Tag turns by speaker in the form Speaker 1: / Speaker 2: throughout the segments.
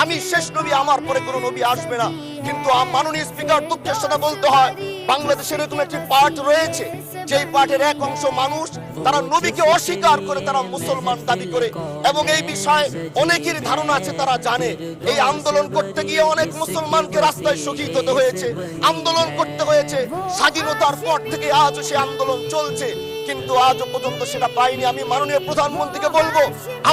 Speaker 1: আমি শেষ নবী, আমার পরে কোনো নবী আসবে না। কিন্তু মাননীয় স্পিকার, দুঃখের সাথে বলতে হয়, বাংলাদেশের এরকম একটি পার্ট রয়েছে, যেই পার্টের এক অংশ মানুষ তারা নবীকে অস্বীকার করে, তারা মুসলমান দাবি করে, এবং এই বিষয়ে অনেকের ধারণা আছে, তারা জানে। এই আন্দোলন করতে গিয়ে অনেক মুসলমানকে রাস্তায় শহীদ হতে হয়েছে, আন্দোলন করতে হয়েছে। স্বাধীনতার পর থেকে আজও সে আন্দোলন চলছে, কিন্তু আজও পর্যন্ত সেটা পাইনি। আমি মাননীয় প্রধানমন্ত্রীকে বলবো,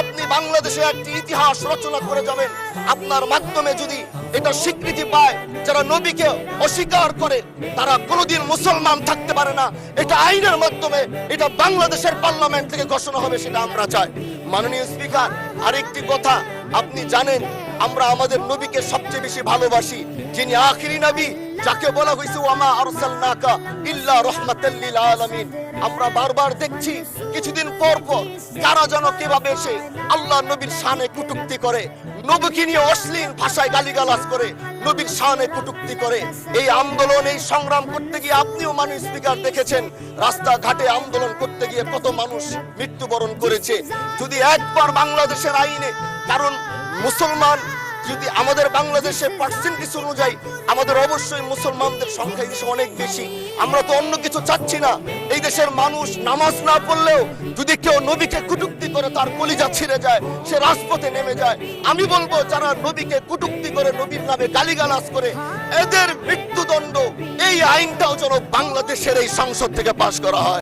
Speaker 1: আপনি বাংলাদেশে একটি ইতিহাস রচনা করে যাবেন। আপনার মাধ্যমে যদি এটা স্বীকৃতি পায়, যারা নবীকে অস্বীকার করে তারা কোনোদিন মুসলমান থাকতে পারে না, এটা আইনের মাধ্যমে, এটা বাংলাদেশের পার্লামেন্ট থেকে ঘোষণা হবে, সেটা আমরা চাই। মাননীয় স্পিকার, আরেকটি কথা, আপনি জানেন আমরা আমাদের নবীকে সবচেয়ে বেশি ভালোবাসি, যিনি আখিরি নবী, যাকে বলা হয়েছে ওয়ামা আরসালনাকা ইল্লা রাহমাতাল লিল আলামিন। আমরা বারবার দেখছি কিছুদিন পর পর কারা যেন কিভাবে এসে আল্লাহ নবীর শানে কটূক্তি করে, নবীকে নিয়ে অশ্লীল ভাষায় গালিগালাজ করে, নবীর শানে কটূক্তি করে। এই আন্দোলন, এই সংগ্রাম করতে গিয়ে আপনিও মাননীয় স্পিকার দেখেছেন, রাস্তাঘাটে আন্দোলন করতে গিয়ে কত মানুষ মৃত্যুবরণ করেছে। যদি একবার বাংলাদেশের আইনে, কারণ মুসলমান যদি আমাদের বাংলাদেশের পার্সেন্টেজ অনুযায়ী আমাদের অবশ্যই মুসলমানদের সংখ্যা এই দেশে অনেক বেশি। আমরা তো অন্য কিছু চাচ্ছি না। এই দেশের মানুষ নামাজ না পড়লেও যদি কেউ নবীকে কটূক্তি করে, তার কলিজা ছিঁড়ে যায়, সে রাজপথে নেমে যায়। আমি বলবো, যারা নবীকে কটূক্তি করে, নবীর নামে গালিগালাজ করে, এদের মৃত্যুদণ্ড, এই আইনটাও যেন বাংলাদেশের এই সংসদ থেকে পাশ করা হয়।